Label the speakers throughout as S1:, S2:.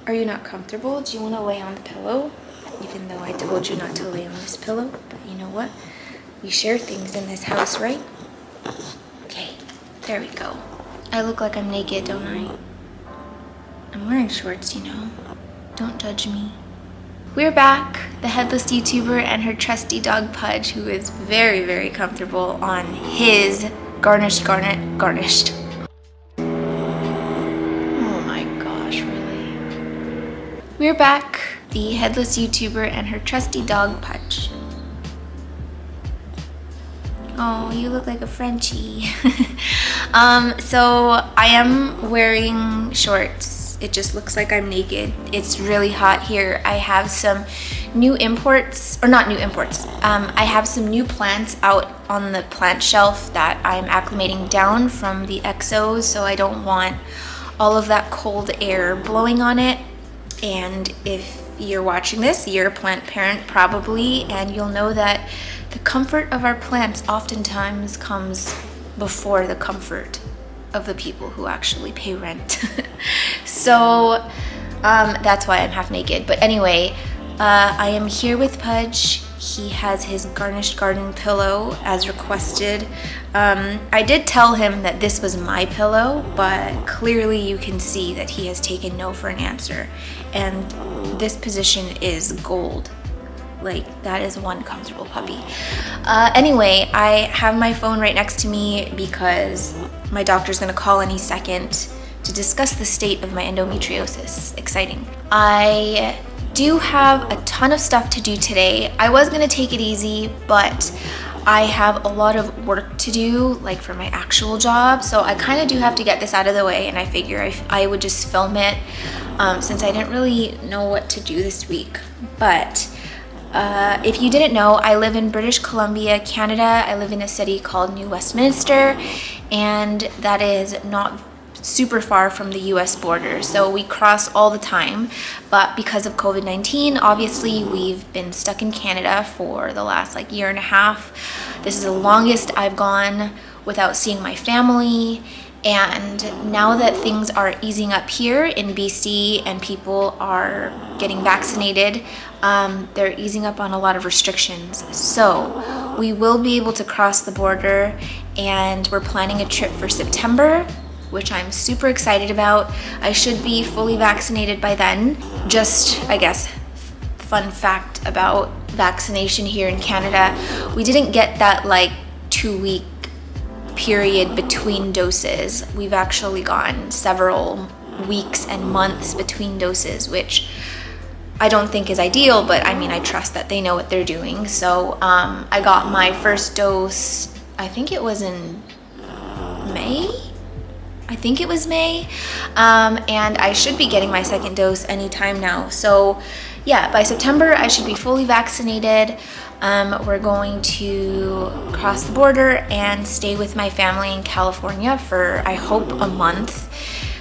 S1: Are you not comfortable? Do you want to lay on the pillow? Even though I told you not to lay on this pillow. But you know what? We share things in this house, right? Okay, there we go. I look like I'm naked, don't I? I'm wearing shorts, you know. Don't judge me. We're back. The headless YouTuber and her trusty dog Pudge, who is very, very comfortable on his garnished. Oh my gosh, really? We're back. The headless YouTuber and her trusty dog Pudge. Oh, you look like a Frenchie. So I am wearing shorts. It just looks like I'm naked. It's really hot here. I have some new imports, or not new imports. I have some new plants out on the plant shelf that I'm acclimating down from the EXOs, so I don't want all of that cold air blowing on it. And if you're watching this, you're a plant parent probably, and you'll know that the comfort of our plants oftentimes comes before the comfort of the people who actually pay rent. So that's why I'm half naked. But anyway, I am here with Pudge. He has his garnished garden pillow as requested. I did tell him that this was my pillow, but clearly you can see that he has taken no for an answer. And this position is gold. Like, that is one comfortable puppy. Anyway, I have my phone right next to me because my doctor's gonna call any second to discuss the state of my endometriosis. Exciting. I do have a ton of stuff to do today. I was gonna take it easy, but I have a lot of work to do, like for my actual job. So I kind of do have to get this out of the way, and I figure I would just film it since I didn't really know what to do this week. But if you didn't know, I live in British Columbia, Canada. I live in a city called New Westminster, and that is not super far from the US border, so we cross all the time. But because of COVID-19, obviously we've been stuck in Canada for the last like year and a half. This is the longest I've gone without seeing my family. And now that things are easing up here in BC and people are getting vaccinated, they're easing up on a lot of restrictions. So we will be able to cross the border, and we're planning a trip for September, which I'm super excited about. I should be fully vaccinated by then. Just, I guess, fun fact about vaccination here in Canada, we didn't get that like 2-week period between doses. We've actually gone several weeks and months between doses, which I don't think is ideal, but I mean, I trust that they know what they're doing. So I got my first dose, I think it was in May? I think it was May, and I should be getting my second dose anytime now. So yeah, by September I should be fully vaccinated. We're going to cross the border and stay with my family in California for, I hope, a month.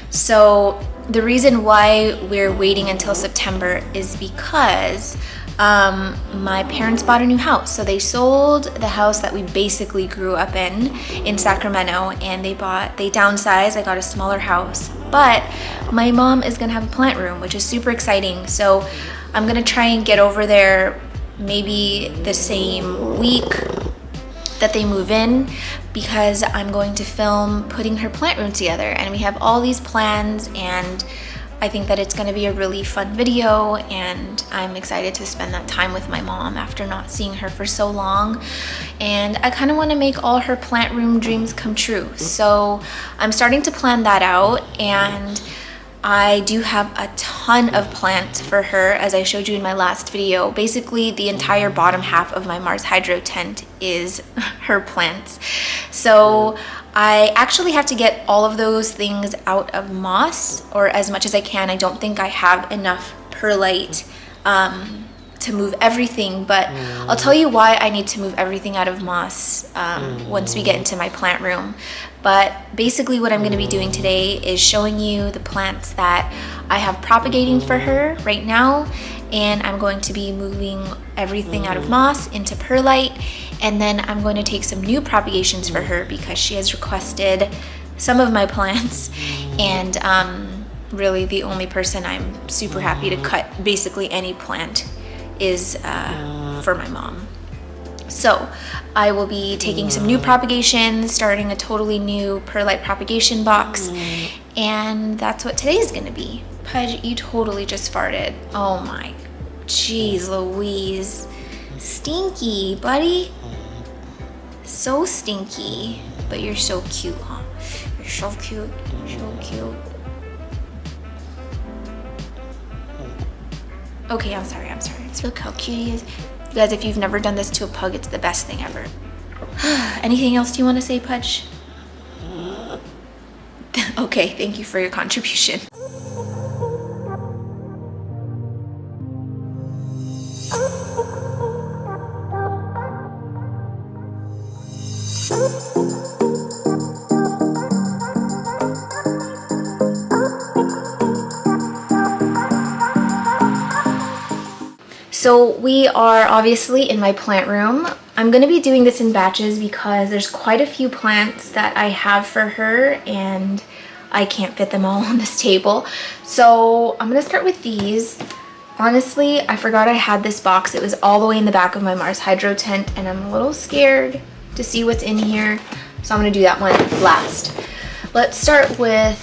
S1: So the reason why we're waiting until September is because my parents bought a new house. So they sold the house that we basically grew up in Sacramento, and they downsized. I got a smaller house, but my mom is gonna have a plant room, which is super exciting. So I'm gonna try and get over there maybe the same week that they move in, because I'm going to film putting her plant room together, and we have all these plans, and I think that it's going to be a really fun video, and I'm excited to spend that time with my mom after not seeing her for so long. And I kind of want to make all her plant room dreams come true. So I'm starting to plan that out, and I do have a ton of plants for her, as I showed you in my last video. Basically, the entire bottom half of my Mars Hydro tent is her plants. So I actually have to get all of those things out of moss, or as much as I can. I don't think I have enough perlite to move everything, but I'll tell you why I need to move everything out of moss once we get into my plant room. But basically what I'm going to be doing today is showing you the plants that I have propagating for her right now, and I'm going to be moving everything out of moss into perlite, and then I'm going to take some new propagations for her because she has requested some of my plants, and really the only person I'm super happy to cut basically any plant is for my mom. So I will be taking some new propagations, starting a totally new perlite propagation box, and that's what today's gonna be. Pudge, you totally just farted. Oh my, jeez Louise. Stinky, buddy. So stinky, but you're so cute, huh? You're so cute, so cute. Okay, I'm sorry. Look how cute he is. You guys, if you've never done this to a pug, it's the best thing ever. Anything else you want to say, Pudge? Okay, thank you for your contribution. So we are obviously in my plant room. I'm gonna be doing this in batches because there's quite a few plants that I have for her and I can't fit them all on this table. So I'm gonna start with these. Honestly, I forgot I had this box. It was all the way in the back of my Mars Hydro tent and I'm a little scared to see what's in here. So I'm gonna do that one last. Let's start with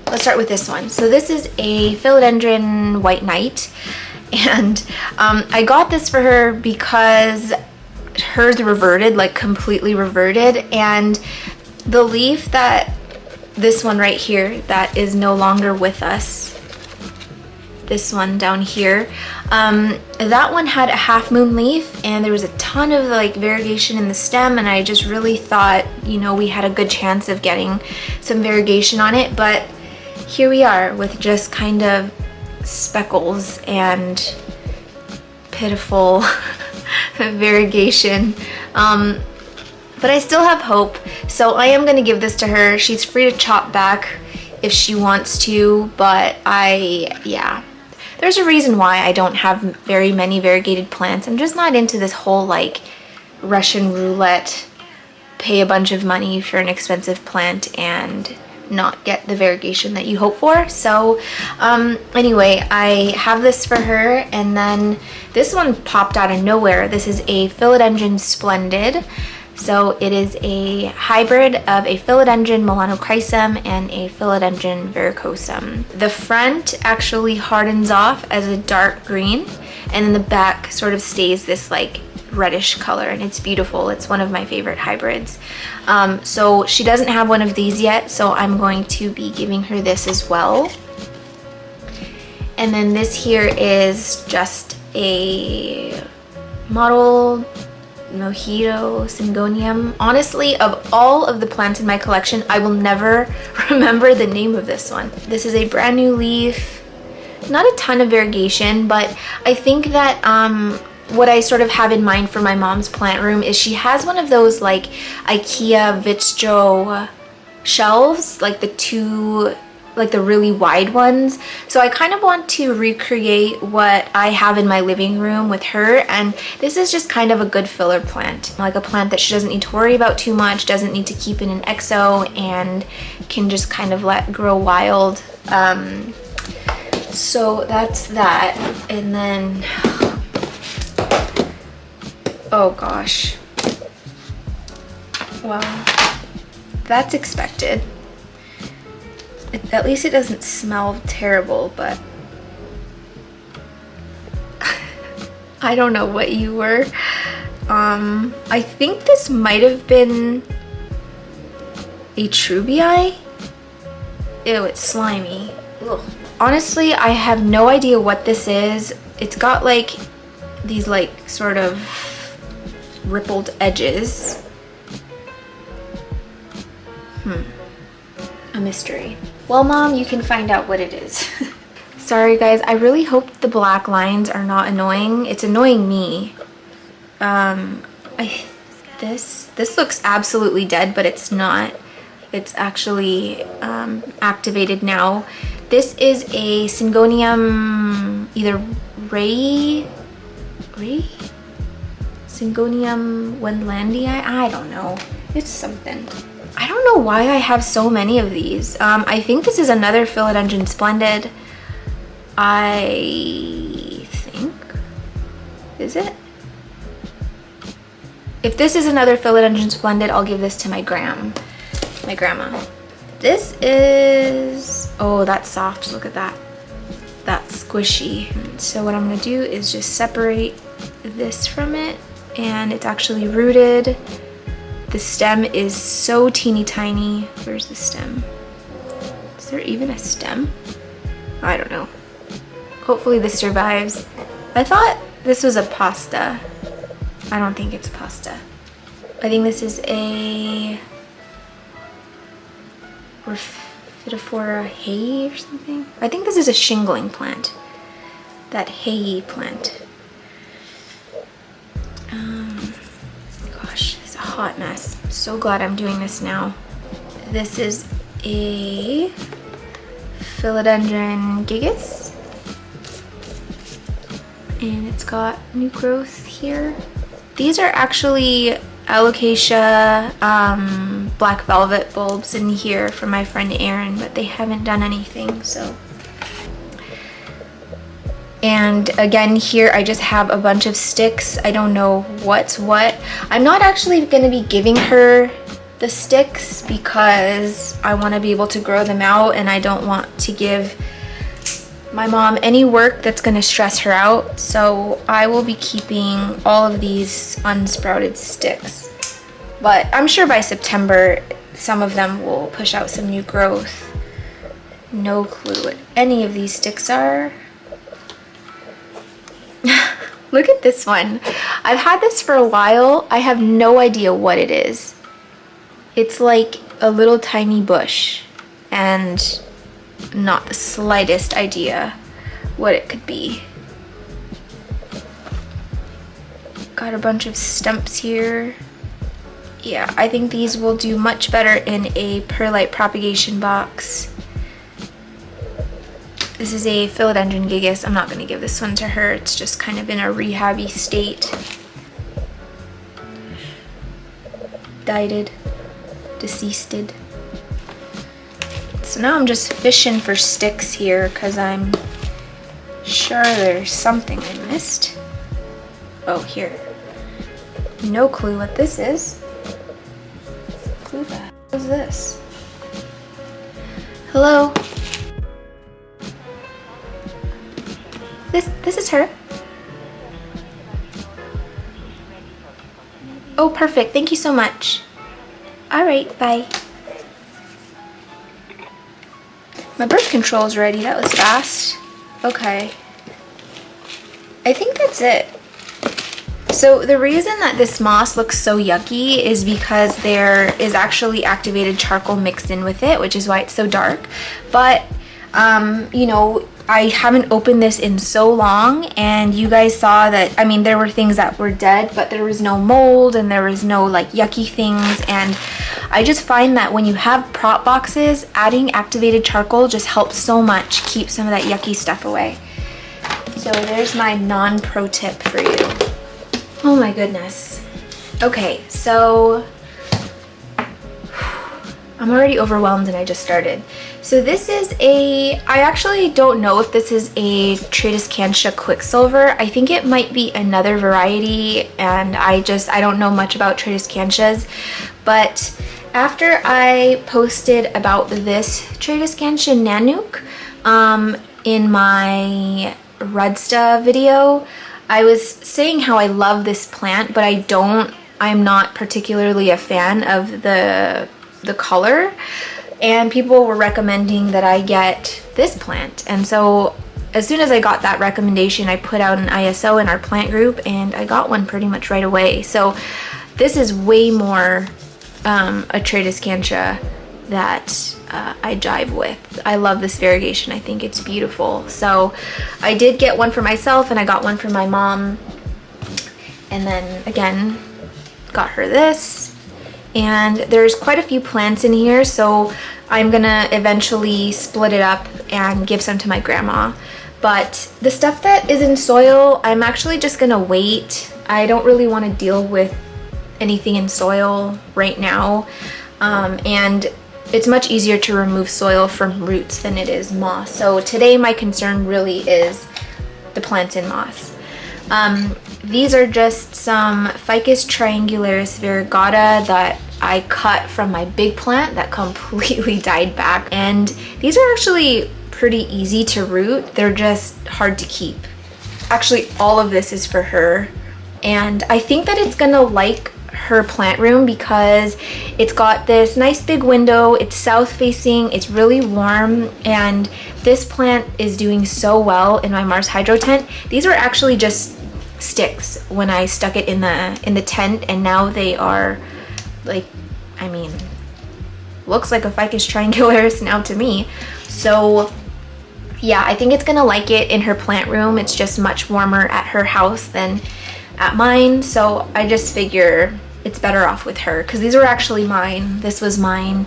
S1: this one. So this is a Philodendron White Knight. And I got this for her because hers reverted, like completely reverted, and the leaf that this one right here that is no longer with us, this one down here, that one had a half moon leaf and there was a ton of like variegation in the stem, and I just really thought, you know, we had a good chance of getting some variegation on it, but here we are with just kind of speckles and pitiful variegation, but I still have hope, so I am going to give this to her. She's free to chop back if she wants to, but yeah, there's a reason why I don't have very many variegated plants. I'm just not into this whole like Russian roulette, pay a bunch of money for an expensive plant and not get the variegation that you hope for. So anyway, I have this for her, and then this one popped out of nowhere. This is a Philodendron Splendid. So it is a hybrid of a Philodendron melanochrysum and a Philodendron verrucosum. The front actually hardens off as a dark green, and then the back sort of stays this like reddish color, and it's beautiful. It's one of my favorite hybrids. So she doesn't have one of these yet, so I'm going to be giving her this as well. And then this here is just a model Mojito Syngonium. Honestly, of all of the plants in my collection, I will never remember the name of this one. This is a brand new leaf. Not a ton of variegation, but I think that what I sort of have in mind for my mom's plant room is she has one of those like IKEA Vitstro shelves, like the really wide ones. So I kind of want to recreate what I have in my living room with her, and this is just kind of a good filler plant, like a plant that she doesn't need to worry about too much, doesn't need to keep in an exo, and can just kind of let grow wild. So that's that. And then, oh gosh, well, that's expected. At least it doesn't smell terrible, but I don't know what you were. I think this might have been a Trubii. Ew, it's slimy. Ugh. Honestly, I have no idea what this is. It's got like these like sort of rippled edges. A mystery. Well, Mom, you can find out what it is. Sorry guys, I really hope the black lines are not annoying. It's annoying me. This looks absolutely dead, but it's not. It's actually activated now. This is a Syngonium, either Ray? Syngonium Wendlandii? I don't know. It's something. I don't know why I have so many of these. I think this is another Philodendron Splendid. I think, is it? If this is another Philodendron Splendid, I'll give this to my grandma. This is, oh, that's soft, look at that. That's squishy. So what I'm gonna do is just separate this from it, and it's actually rooted. The stem is so teeny tiny. Where's the stem? Is there even a stem? I don't know. Hopefully this survives. I thought this was a pasta. I don't think it's pasta. I think this is a Rhaphidophora hay or something. I think this is a shingling plant. That hay plant. Gosh, it's a hot mess. I'm so glad I'm doing this now. This is a Philodendron gigas. And it's got new growth here. These are actually alocasia black velvet bulbs in here from my friend Erin, but they haven't done anything, so. And again, here I just have a bunch of sticks. I don't know what's what. I'm not actually gonna be giving her the sticks because I wanna be able to grow them out, and I don't want to give my mom any work that's gonna stress her out. So I will be keeping all of these unsprouted sticks. But I'm sure by September, some of them will push out some new growth. No clue what any of these sticks are. Look at this one. I've had this for a while. I have no idea what it is. It's like a little tiny bush, and not the slightest idea what it could be. Got a bunch of stumps here. Yeah, I think these will do much better in a perlite propagation box. This is a Philodendron gigas. I'm not going to give this one to her. It's just kind of in a rehabby state. Died, deceased. So now I'm just fishing for sticks here because I'm sure there's something I missed. Oh, here. No clue what this is. Who the hell is this? Hello? This is her. Oh, perfect. Thank you so much. All right, bye. My birth control's ready. That was fast. Okay. I think that's it. So the reason that this moss looks so yucky is because there is actually activated charcoal mixed in with it, which is why it's so dark. But, you know, I haven't opened this in so long, and you guys saw that, I mean, there were things that were dead, but there was no mold and there was no like yucky things. And I just find that when you have prop boxes, adding activated charcoal just helps so much keep some of that yucky stuff away. So there's my non-pro tip for you. Oh my goodness. Okay, so I'm already overwhelmed and I just started. So this is I actually don't know if this is a Tradescantia Quicksilver. I think it might be another variety, and I don't know much about Tradescantias. But after I posted about this Tradescantia Nanook in my Redsta video, I was saying how I love this plant, but I'm not particularly a fan of the color. And people were recommending that I get this plant. And so as soon as I got that recommendation, I put out an ISO in our plant group, and I got one pretty much right away. So this is way more a Tradescantia that I jive with. I love this variegation. I think it's beautiful. So I did get one for myself, and I got one for my mom. And then again, got her this. And there's quite a few plants in here, so I'm gonna eventually split it up and give some to my grandma. But the stuff that is in soil, I'm actually just gonna wait. I don't really want to deal with anything in soil right now. and it's much easier to remove soil from roots than it is moss. So today my concern really is the plants in moss. These are just some Ficus triangularis variegata that I cut from my big plant that completely died back. And these are actually pretty easy to root. They're just hard to keep. Actually, all of this is for her. And I think that it's gonna like her plant room because it's got this nice big window, it's south facing, it's really warm, and this plant is doing so well in my Mars Hydro tent. These are actually just sticks when I stuck it in the tent, and now they are like, I mean, looks like a Ficus triangularis now to me. So yeah, I think it's gonna like it in her plant room. It's just much warmer at her house than at mine, so I just figure it's better off with her because these were actually mine. This was mine,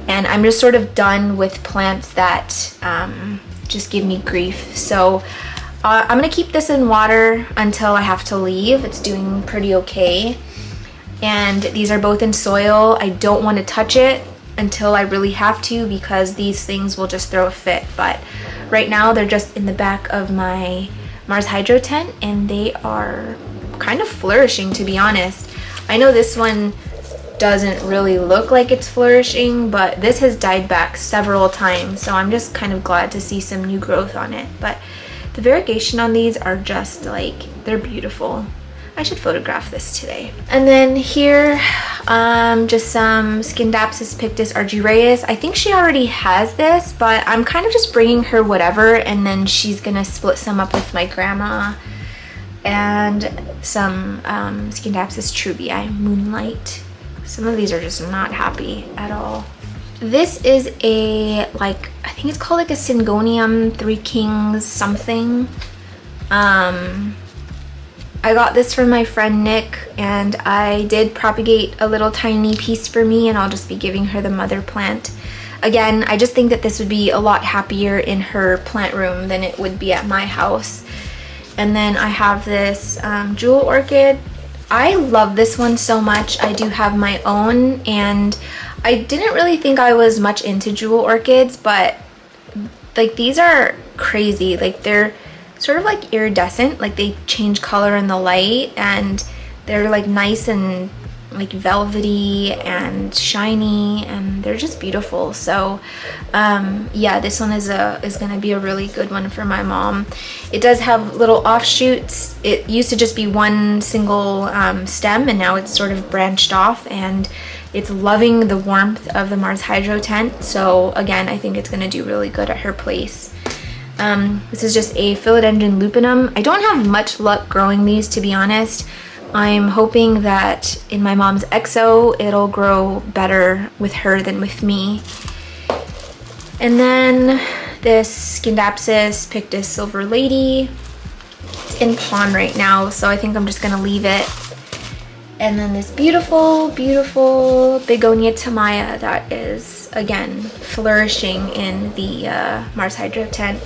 S1: and I'm just sort of done with plants that just give me grief. So I'm gonna keep this in water until I have to leave. It's doing pretty okay. And these are both in soil. I don't want to touch it until I really have to because these things will just throw a fit. But right now they're just in the back of my Mars Hydro tent, and they are kind of flourishing, to be honest. I know this one doesn't really look like it's flourishing, but this has died back several times, so I'm just kind of glad to see some new growth on it. But the variegation on these are just like, they're beautiful. I should photograph this today. And then here, just some Scindapsus pictus argyraeus. I think she already has this, but I'm kind of just bringing her whatever, and then she's gonna split some up with my grandma. And some Scindapsus trubii, Moonlight. Some of these are just not happy at all. This is a, like, I think it's called like a Syngonium Three Kings something. I got this from my friend Nick, and I did propagate a little tiny piece for me, and I'll just be giving her the mother plant. Again, I just think that this would be a lot happier in her plant room than it would be at my house. And then I have this jewel orchid. I love this one so much. I do have my own, and I didn't really think I was much into jewel orchids, but like these are crazy. Like they're sort of like iridescent, like they change color in the light, and they're like nice and like velvety and shiny, and they're just beautiful. So yeah, this one is gonna be a really good one for my mom. It does have little offshoots. It used to just be one single stem, and now it's sort of branched off, and it's loving the warmth of the Mars Hydro tent. So again, I think it's gonna do really good at her place. This is just a philodendron lupinum. I don't have much luck growing these, to be honest. I'm hoping that in my mom's exo, it'll grow better with her than with me. And then this Scindapsus pictus silver lady. It's in pon right now, so I think I'm just gonna leave it. And then this beautiful, beautiful Begonia tamaya that is, again, flourishing in the Mars Hydro tent.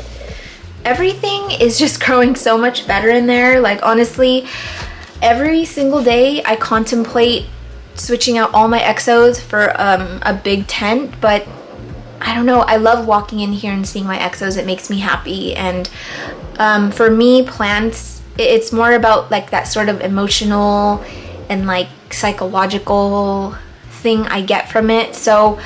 S1: Everything is just growing so much better in there. Like, honestly, every single day I contemplate switching out all my exos for a big tent, but I don't know, I love walking in here and seeing my exos. It makes me happy. And for me, plants, it's more about like that sort of emotional and like psychological thing I get from it. So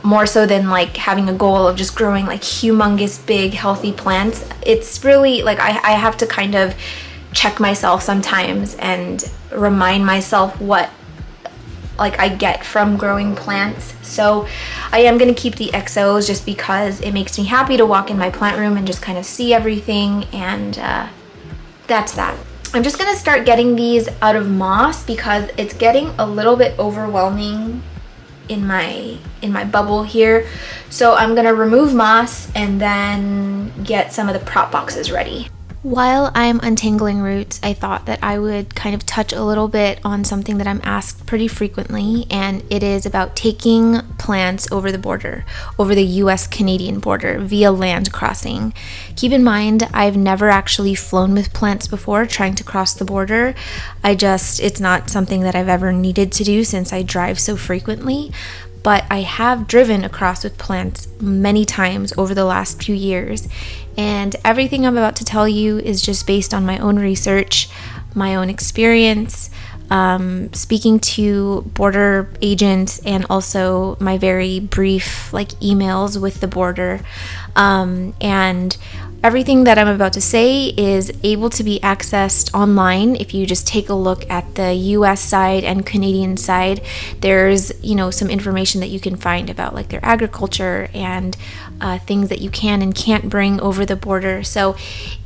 S1: more so than like having a goal of just growing like humongous big healthy plants. It's really like I have to kind of check myself sometimes and remind myself what like I get from growing plants. So I am going to keep the exos just because it makes me happy to walk in my plant room and just kind of see everything, and that's that. I'm just going to start getting these out of moss because it's getting a little bit overwhelming in my bubble here. So I'm going to remove moss and then get some of the prop boxes ready. While I'm untangling roots, I thought that I would kind of touch a little bit on something that I'm asked pretty frequently, and it is about taking plants over the border, over the US-Canadian border via land crossing. Keep in mind, I've never actually flown with plants before trying to cross the border. It's not something that I've ever needed to do since I drive so frequently. But I have driven across with plants many times over the last few years, and everything I'm about to tell you is just based on my own research, my own experience, speaking to border agents, and also my very brief emails with the border. And everything that I'm about to say is able to be accessed online. If you just take a look at the US side and Canadian side, there's some information that you can find about their agriculture and things that you can and can't bring over the border. So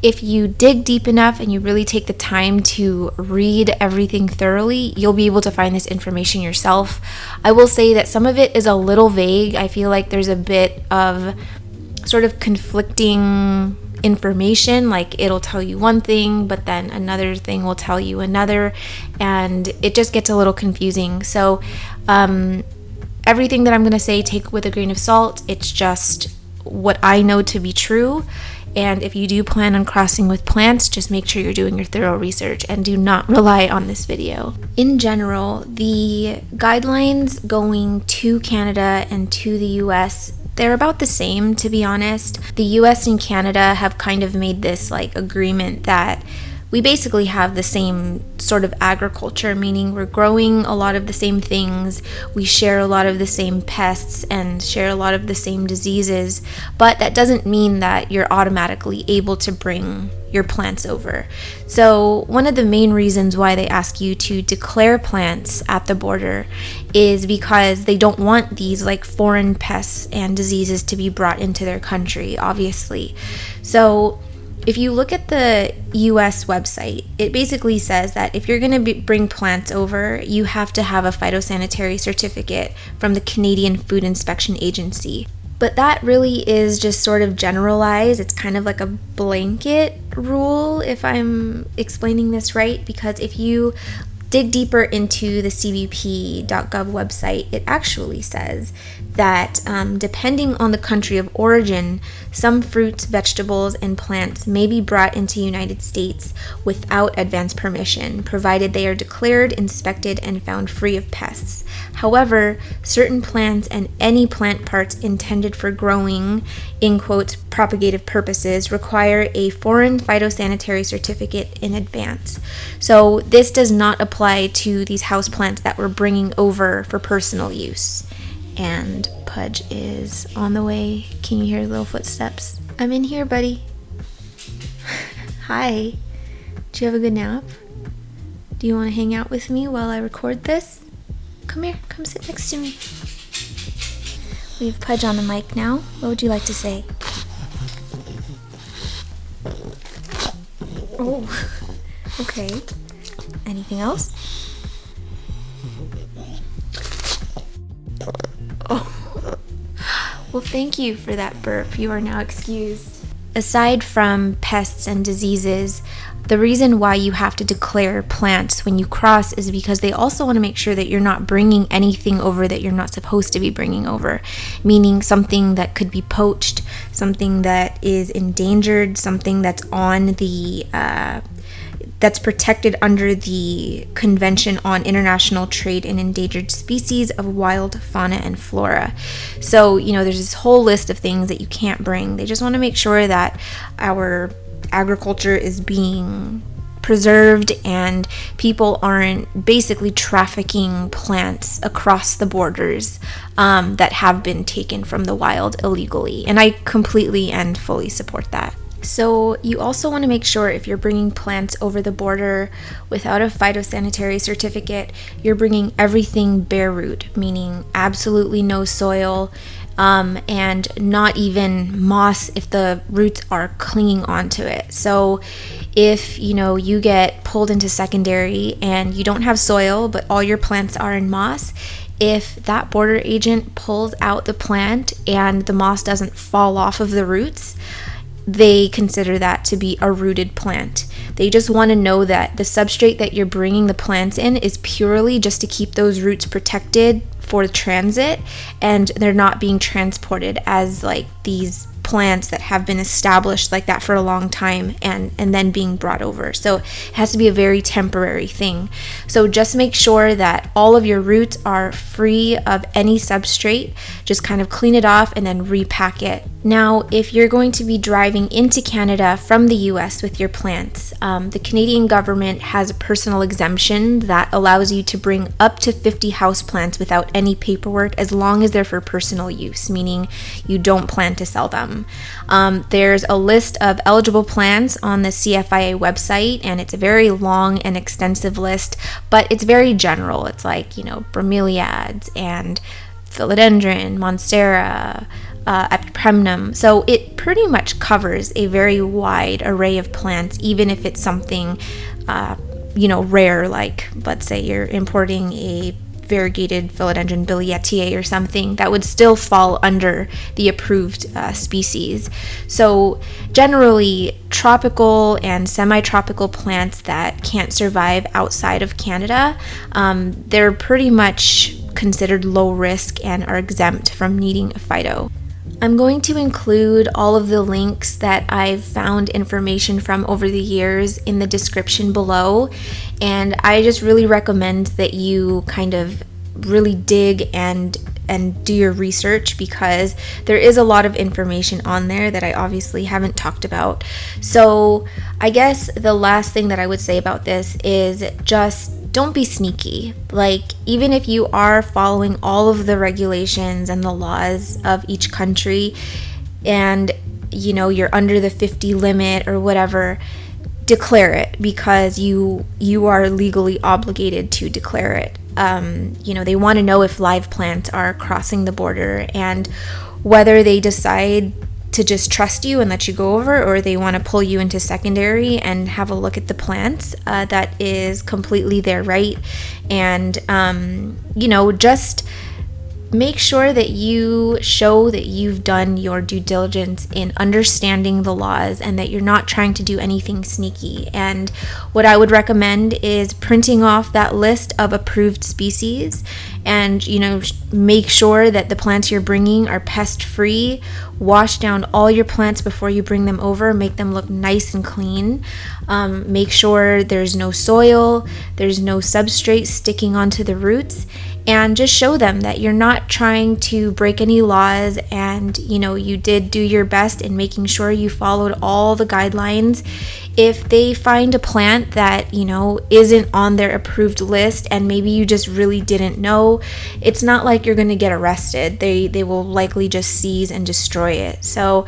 S1: if you dig deep enough and you really take the time to read everything thoroughly, you'll be able to find this information yourself. I will say that some of it is a little vague. I feel like there's a bit of sort of conflicting information, it'll tell you one thing but then another thing will tell you another, and it just gets a little confusing. So everything that I'm going to say, take with a grain of salt. It's just what I know to be true, and if you do plan on crossing with plants, just make sure you're doing your thorough research and do not rely on this video. In general, the guidelines going to Canada and to the US, they're about the same, to be honest. The US and Canada have kind of made this agreement that we basically have the same sort of agriculture, meaning we're growing a lot of the same things, we share a lot of the same pests and share a lot of the same diseases, but that doesn't mean that you're automatically able to bring your plants over. So one of the main reasons why they ask you to declare plants at the border is because they don't want these foreign pests and diseases to be brought into their country, obviously. So if you look at the US website, it basically says that if you're going to bring plants over, you have to have a phytosanitary certificate from the Canadian Food Inspection Agency. But that really is just sort of generalized. It's kind of like a blanket rule, if I'm explaining this right, because if you dig deeper into the cbp.gov website, it actually says that depending on the country of origin, some fruits, vegetables, and plants may be brought into the United States without advance permission, provided they are declared, inspected, and found free of pests. However, certain plants and any plant parts intended for growing, in quotes, propagative purposes, require a foreign phytosanitary certificate in advance. So this does not apply to these houseplants that we're bringing over for personal use. And Pudge is on the way. Can you hear little footsteps? I'm in here, buddy. Hi. Did you have a good nap? Do you want to hang out with me while I record this? Come here. Come sit next to me. We have Pudge on the mic now. What would you like to say? Oh, okay. Anything else? Oh, well, thank you for that burp. You are now excused. Aside from pests and diseases, the reason why you have to declare plants when you cross is because they also want to make sure that you're not bringing anything over that you're not supposed to be bringing over, meaning something that could be poached, something that is endangered, something that's on the that's protected under the Convention on International Trade in Endangered Species of Wild Fauna and Flora. So, there's this whole list of things that you can't bring. They just want to make sure that our agriculture is being preserved and people aren't basically trafficking plants across the borders that have been taken from the wild illegally. And I completely and fully support that. So you also want to make sure if you're bringing plants over the border without a phytosanitary certificate, you're bringing everything bare root, meaning absolutely no soil, and not even moss if the roots are clinging onto it. So if you get pulled into secondary and you don't have soil but all your plants are in moss, if that border agent pulls out the plant and the moss doesn't fall off of the roots, they consider that to be a rooted plant. They just want to know that the substrate that you're bringing the plants in is purely just to keep those roots protected for transit, and they're not being transported as like these plants that have been established like that for a long time and then being brought over. So it has to be a very temporary thing. So just make sure that all of your roots are free of any substrate. Just kind of clean it off and then repack it. Now, if you're going to be driving into Canada from the US with your plants, the Canadian government has a personal exemption that allows you to bring up to 50 houseplants without any paperwork, as long as they're for personal use, meaning you don't plan to sell them. There's a list of eligible plants on the CFIA website, and it's a very long and extensive list, but it's very general. It's like, bromeliads and philodendron, monstera, epipremnum. So it pretty much covers a very wide array of plants, even if it's something, rare, like let's say you're importing a variegated philodendron biliaceae or something, that would still fall under the approved species. So generally, tropical and semi-tropical plants that can't survive outside of Canada, they're pretty much considered low risk and are exempt from needing a phyto. I'm going to include all of the links that I've found information from over the years in the description below, and I just really recommend that you kind of really dig and do your research, because there is a lot of information on there that I obviously haven't talked about. So I guess the last thing that I would say about this is just don't be sneaky. Like, even if you are following all of the regulations and the laws of each country and you're under the 50 limit or whatever, declare it, because you are legally obligated to declare it. They want to know if live plants are crossing the border, and whether they decide to just trust you and let you go over, or they want to pull you into secondary and have a look at the plants. That is completely their right. And just make sure that you show that you've done your due diligence in understanding the laws and that you're not trying to do anything sneaky. And what I would recommend is printing off that list of approved species, and make sure that the plants you're bringing are pest free. Wash down all your plants before you bring them over. Make them look nice and clean. Make sure there's no soil, there's no substrate sticking onto the roots, and just show them that you're not trying to break any laws, and you did do your best in making sure you followed all the guidelines. If they find a plant that isn't on their approved list, and maybe you just really didn't know, it's not like you're going to get arrested. They will likely just seize and destroy it. So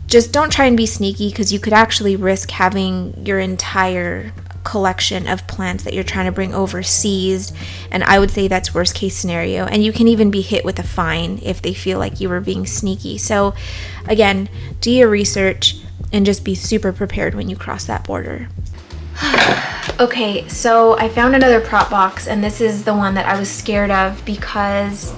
S1: just don't try and be sneaky, because you could actually risk having your entire collection of plants that you're trying to bring over seized, and I would say that's worst case scenario, and you can even be hit with a fine if they feel like you were being sneaky. So again, do your research and just be super prepared when you cross that border. Okay, so I found another prop box, and this is the one that I was scared of because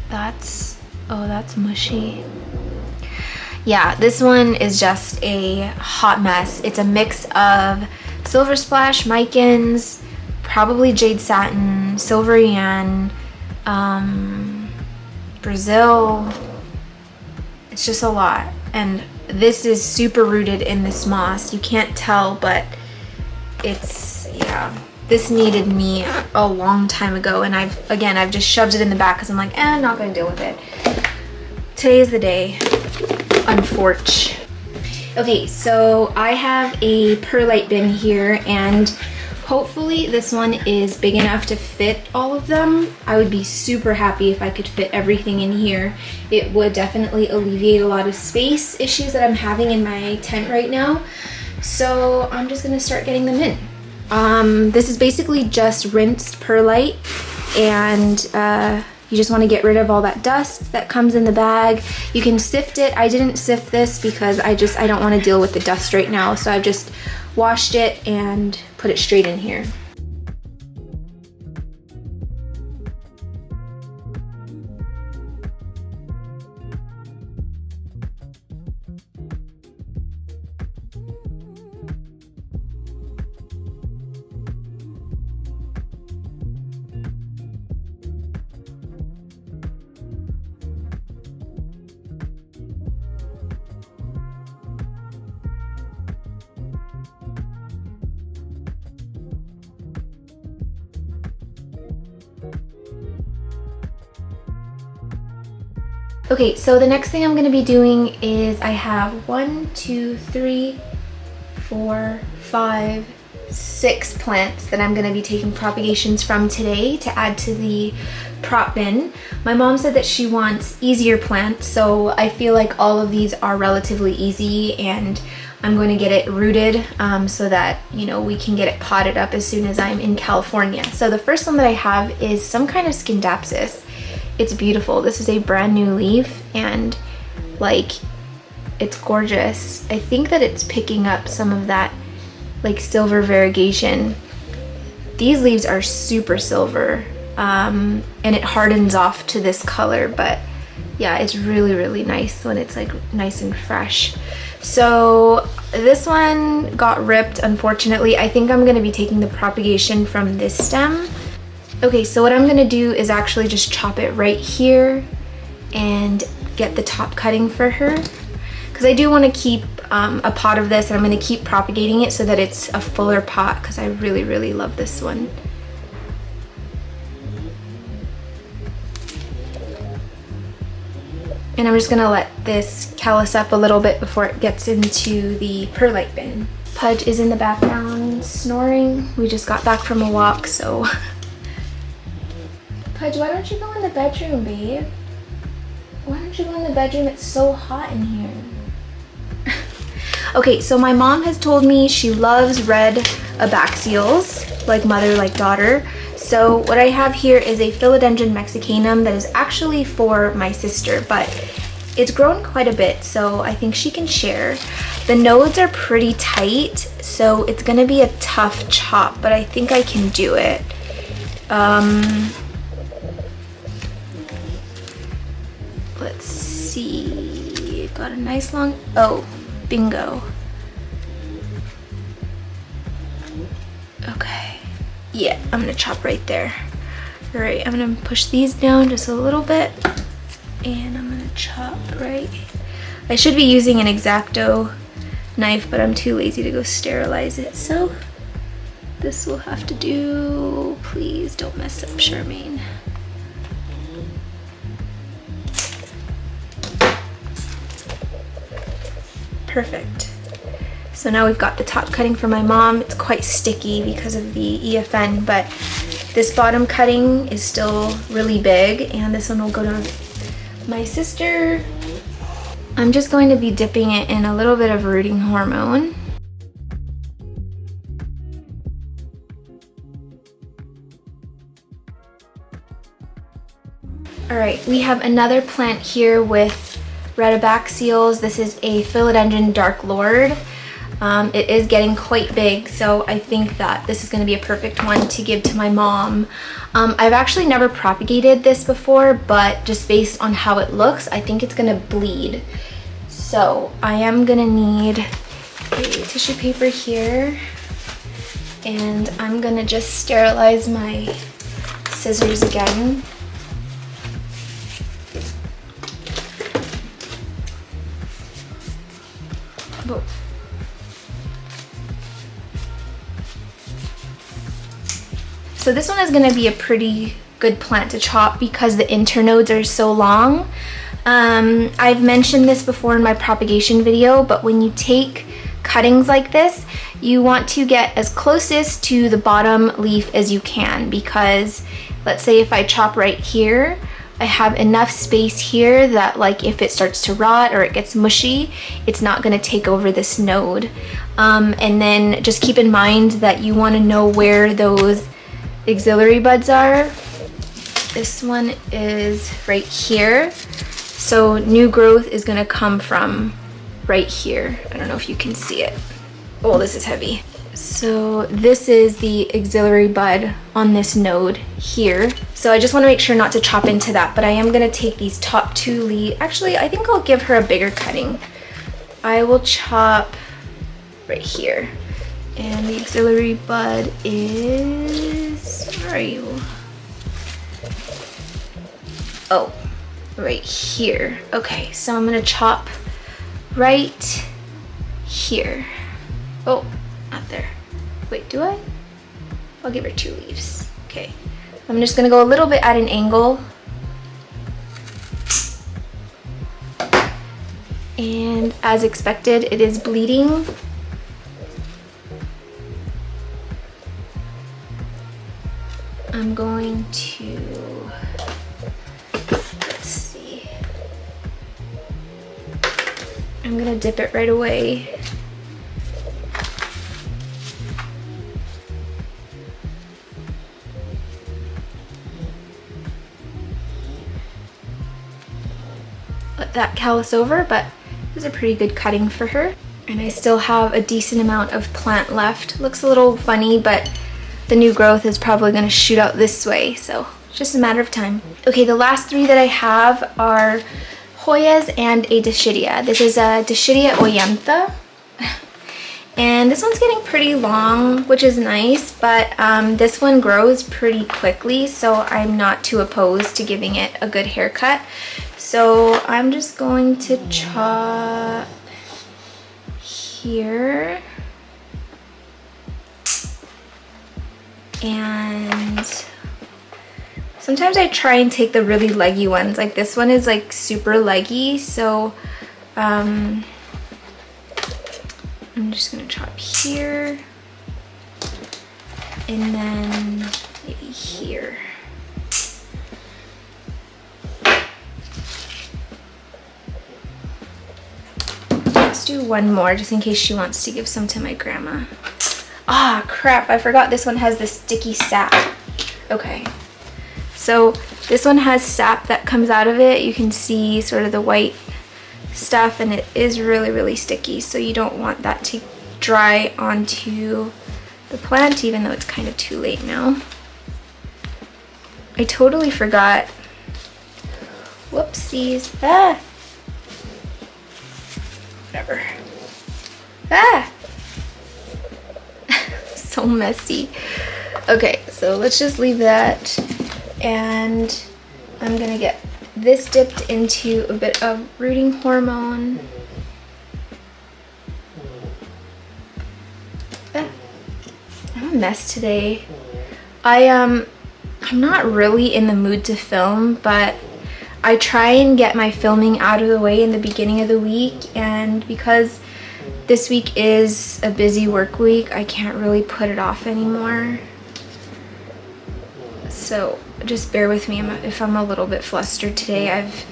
S1: that's mushy. Yeah, this one is just a hot mess. It's a mix of Silver Splash, Micans, probably Jade Satin, Silver Yan, Brazil. It's just a lot. And this is super rooted in this moss. You can't tell, but this needed me a long time ago, and I've just shoved it in the back because I'm like, I'm not gonna deal with it. Today is the day, unfortunately. Okay, so I have a perlite bin here, and hopefully this one is big enough to fit all of them. I would be super happy if I could fit everything in here. It would definitely alleviate a lot of space issues that I'm having in my tent right now. So I'm just gonna start getting them in. This is basically just rinsed perlite, and you just want to get rid of all that dust that comes in the bag. You can sift it. I didn't sift this because I don't want to deal with the dust right now, so I've just washed it and put it straight in here. Okay, so the next thing I'm gonna be doing is I have 1, 2, 3, 4, 5, 6 plants that I'm gonna be taking propagations from today to add to the prop bin. My mom said that she wants easier plants, so I feel like all of these are relatively easy, and I'm going to get it rooted so that, you know, we can get it potted up as soon as I'm in California. So the first one that I have is some kind of Scindapsus. It's beautiful. This is a brand new leaf, and like, it's gorgeous. I think that it's picking up some of that like silver variegation. These leaves are super silver, and it hardens off to this color, but yeah, it's really, really nice when it's like nice and fresh. So this one got ripped, unfortunately. I think I'm gonna be taking the propagation from this stem. Okay, so what I'm gonna do is actually just chop it right here and get the top cutting for her, because I do want to keep a pot of this, and I'm going to keep propagating it so that it's a fuller pot, because I really, really love this one. And I'm just going to let this callus up a little bit before it gets into the perlite bin. Pudge is in the background snoring. We just got back from a walk, so... Pudge, why don't you go in the bedroom, babe? Why don't you go in the bedroom? It's so hot in here. Okay, so my mom has told me she loves red abaxials, like mother, like daughter. So what I have here is a Philodendron mexicanum that is actually for my sister, but it's grown quite a bit, so I think she can share. The nodes are pretty tight, so it's gonna be a tough chop, but I think I can do it. Let's see, got a nice long, oh, bingo. Okay, yeah, I'm gonna chop right there. All right, I'm gonna push these down just a little bit, and I'm gonna chop right. I should be using an X-Acto knife, but I'm too lazy to go sterilize it, so this will have to do. Please don't mess up, Charmaine. Perfect. So now we've got the top cutting for my mom. It's quite sticky because of the EFN, but this bottom cutting is still really big, and this one will go to my sister. I'm just going to be dipping it in a little bit of rooting hormone. All right, we have another plant here with red abaxials. This is a Philodendron Dark Lord. It is getting quite big, so I think that this is going to be a perfect one to give to my mom. I've actually never propagated this before, but just based on how it looks, I think it's going to bleed. So I am going to need a tissue paper here, and I'm going to just sterilize my scissors again. Whoa. So this one is going to be a pretty good plant to chop because the internodes are so long. I've mentioned this before in my propagation video, but when you take cuttings like this, you want to get as closest to the bottom leaf as you can, because let's say if I chop right here, I have enough space here that, like, if it starts to rot or it gets mushy, it's not going to take over this node. And then just keep in mind that you want to know where those axillary buds are. This one is right here. So new growth is going to come from right here. I don't know if you can see it. Oh, this is heavy. So this is the axillary bud on this node here. So I just want to make sure not to chop into that, but I am going to take these top two leaves. Actually, I think I'll give her a bigger cutting. I will chop right here. And the axillary bud is, where are you? Oh, right here. Okay, so I'm gonna chop right here. Oh, not there. Wait, do I? I'll give her two leaves. Okay, I'm just gonna go a little bit at an angle. And as expected, it is bleeding. I'm going to, let's see. I'm gonna dip it right away. Let that callus over, but this is a pretty good cutting for her. And I still have a decent amount of plant left. Looks a little funny, but the new growth is probably gonna shoot out this way, so it's just a matter of time. Okay, the last three that I have are Hoyas and a Dischidia. This is a Dischidia oyentha. And this one's getting pretty long, which is nice, but this one grows pretty quickly, so I'm not too opposed to giving it a good haircut. So I'm just going to chop here. And sometimes I try and take the really leggy ones. Like this one is like super leggy, so I'm just gonna chop here and then maybe here. Let's do one more just in case she wants to give some to my grandma. Ah, crap, I forgot this one has the sticky sap. Okay, so this one has sap that comes out of it. You can see sort of the white stuff, and it is really, really sticky, so you don't want that to dry onto the plant, even though it's kind of too late now. I totally forgot. Whoopsies. Ah! Whatever. Ah! So messy. Okay, so let's just leave that, and I'm gonna get this dipped into a bit of rooting hormone. I'm a mess today. I'm not really in the mood to film, but I try and get my filming out of the way in the beginning of the week, and because this week is a busy work week, I can't really put it off anymore. So just bear with me if I'm a little bit flustered today. I've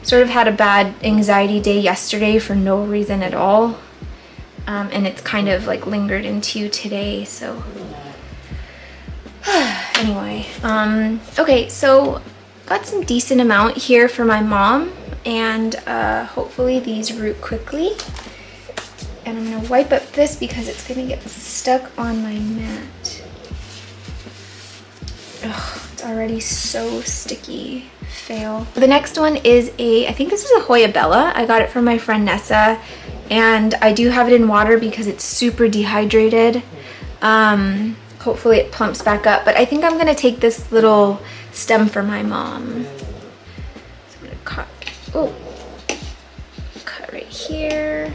S1: sort of had a bad anxiety day yesterday for no reason at all. And it's kind of like lingered into today, so. Anyway, okay, so got some decent amount here for my mom, and hopefully these root quickly. And I'm gonna wipe up this because it's gonna get stuck on my mat. Ugh, it's already so sticky. Fail. The next one is I think this is a Hoya Bella. I got it from my friend Nessa, and I do have it in water because it's super dehydrated. Hopefully it plumps back up, but I think I'm gonna take this little stem for my mom. So I'm gonna cut right here.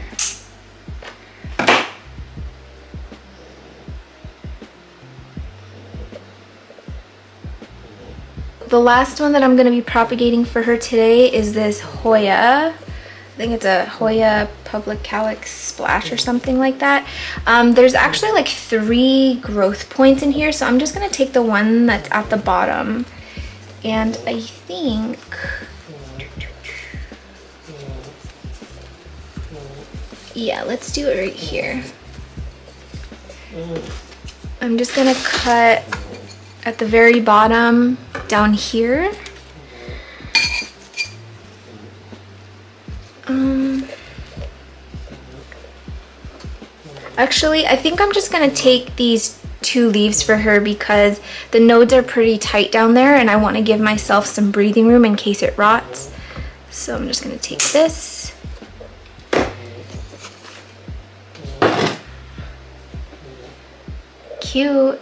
S1: The last one that I'm gonna be propagating for her today is this Hoya. I think it's a Hoya public calyx splash or something like that. There's actually like 3 growth points in here, so I'm just gonna take the one that's at the bottom. And I think, yeah, let's do it right here. I'm just gonna cut at the very bottom down here. Actually, I think I'm just gonna take these 2 leaves for her because the nodes are pretty tight down there, and I want to give myself some breathing room in case it rots. So I'm just gonna take this. Cute.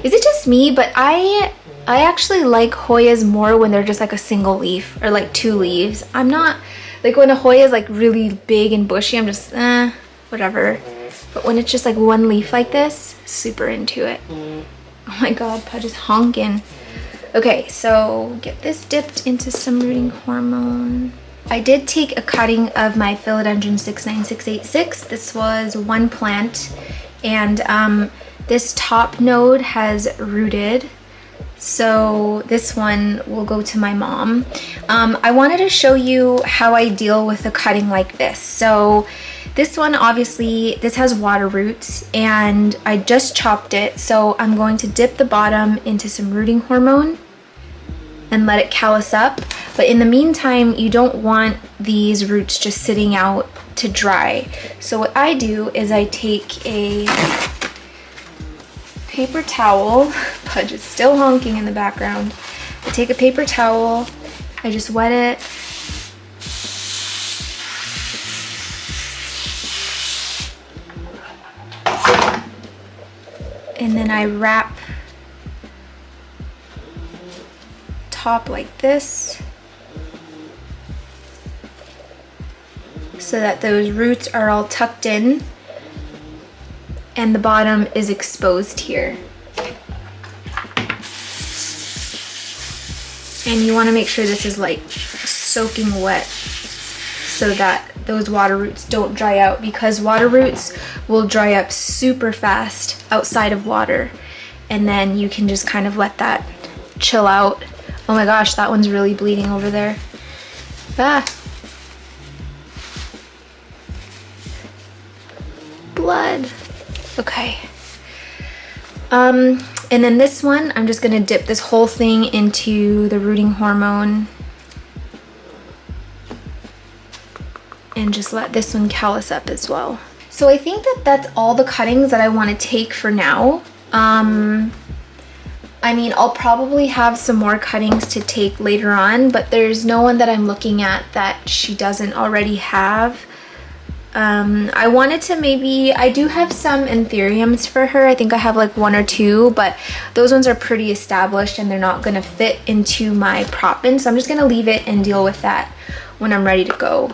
S1: Is it just me? But I actually like Hoyas more when they're just like a single leaf or like 2 leaves. I'm not like when a Hoya is like really big and bushy, I'm just whatever. But when it's just like 1 leaf like this, super into it. Oh my god, Pudge is honking. Okay, so get this dipped into some rooting hormone. I did take a cutting of my Philodendron 69686. This was one plant, and this top node has rooted. So this one will go to my mom. I wanted to show you how I deal with a cutting like this. So this one, obviously, this has water roots, and I just chopped it. So I'm going to dip the bottom into some rooting hormone and let it callus up. But in the meantime, you don't want these roots just sitting out to dry. So what I do is I take a paper towel. Pudge is still honking in the background. I take a paper towel, I just wet it. And then I wrap top like this so that those roots are all tucked in and the bottom is exposed here. And you want to make sure this is like soaking wet so that those water roots don't dry out, because water roots will dry up super fast outside of water, and then you can just kind of let that chill out. Oh my gosh, that one's really bleeding over there. Ah. Blood. Okay. And then this one, I'm just gonna dip this whole thing into the rooting hormone and just let this one callus up as well. So I think that that's all the cuttings that I want to take for now. I mean, I'll probably have some more cuttings to take later on, but there's no one that I'm looking at that she doesn't already have. I wanted to maybe, I do have some anthuriums for her. I think I have like one or two, but those ones are pretty established and they're not gonna fit into my prop bin. So I'm just gonna leave it and deal with that when I'm ready to go.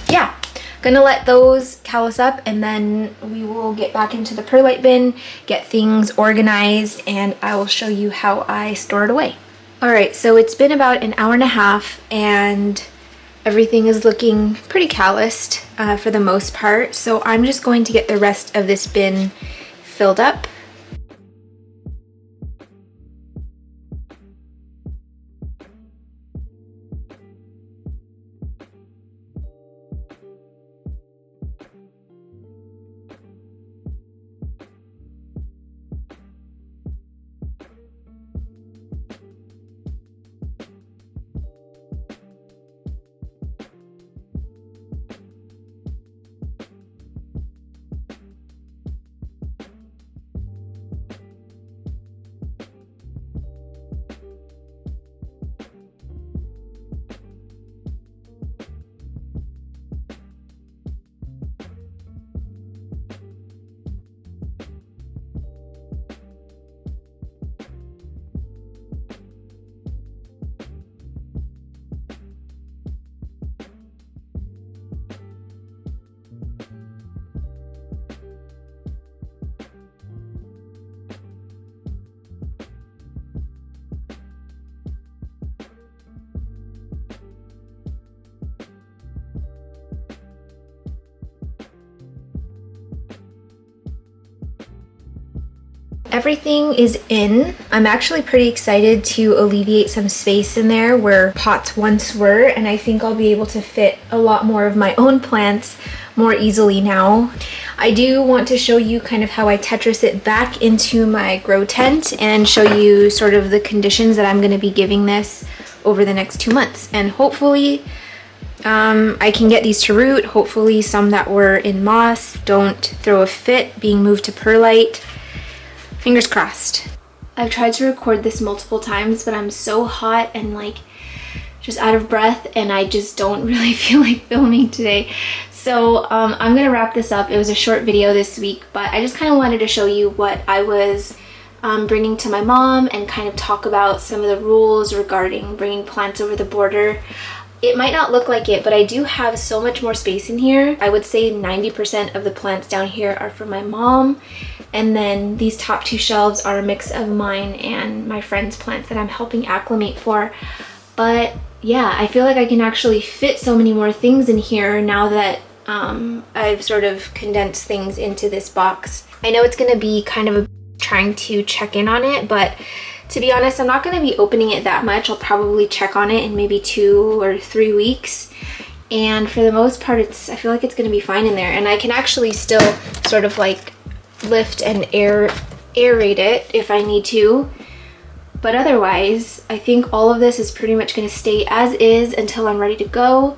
S1: Yeah, gonna let those callus up and then we will get back into the perlite bin, get things organized, and I will show you how I store it away. All right, so it's been about an hour and a half and everything is looking pretty calloused for the most part. So I'm just going to get the rest of this bin filled up. Everything is in. I'm actually pretty excited to alleviate some space in there where pots once were, and I think I'll be able to fit a lot more of my own plants more easily now. I do want to show you kind of how I Tetris it back into my grow tent and show you sort of the conditions that I'm going to be giving this over the next 2 months, and hopefully I can get these to root. Hopefully some that were in moss don't throw a fit being moved to perlite. Fingers crossed. I've tried to record this multiple times, but I'm so hot and like just out of breath, and I just don't really feel like filming today. So I'm gonna wrap this up. It was a short video this week, but I just kind of wanted to show you what I was bringing to my mom and kind of talk about some of the rules regarding bringing plants over the border. It might not look like it, but I do have so much more space in here. I would say 90% of the plants down here are for my mom. And then these top 2 shelves are a mix of mine and my friend's plants that I'm helping acclimate for. But yeah, I feel like I can actually fit so many more things in here now that I've sort of condensed things into this box. I know it's gonna be kind of trying to check in on it, but to be honest, I'm not gonna be opening it that much. I'll probably check on it in maybe 2 or 3 weeks. And for the most part, I feel like it's gonna be fine in there. And I can actually still sort of like lift and aerate it if I need to. But otherwise, I think all of this is pretty much gonna stay as is until I'm ready to go.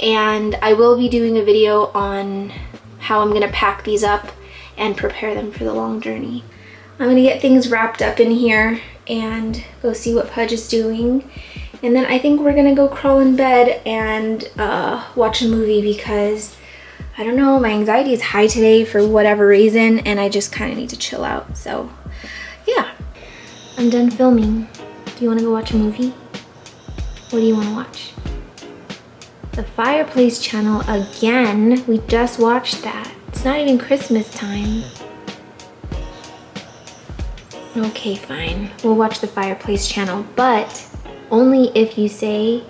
S1: And I will be doing a video on how I'm gonna pack these up and prepare them for the long journey. I'm gonna get things wrapped up in here and go see what Pudge is doing. And then I think we're gonna go crawl in bed and watch a movie because, I don't know, my anxiety is high today for whatever reason and I just kind of need to chill out. So yeah, I'm done filming. Do you wanna go watch a movie? What do you wanna watch? The Fireplace Channel again. We just watched that. It's not even Christmas time. Okay, fine. We'll watch the Fireplace Channel, but only if you say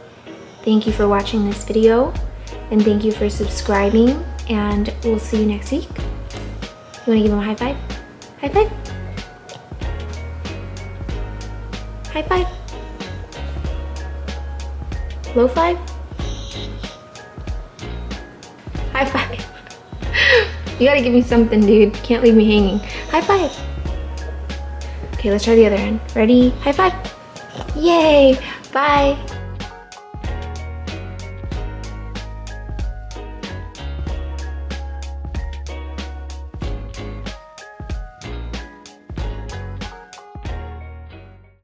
S1: thank you for watching this video and thank you for subscribing, and we'll see you next week. You wanna give him a high five? High five? High five? Low five? High five. You gotta give me something, dude. You can't leave me hanging. High five. Okay, let's try the other end. Ready? High five. Yay! Bye.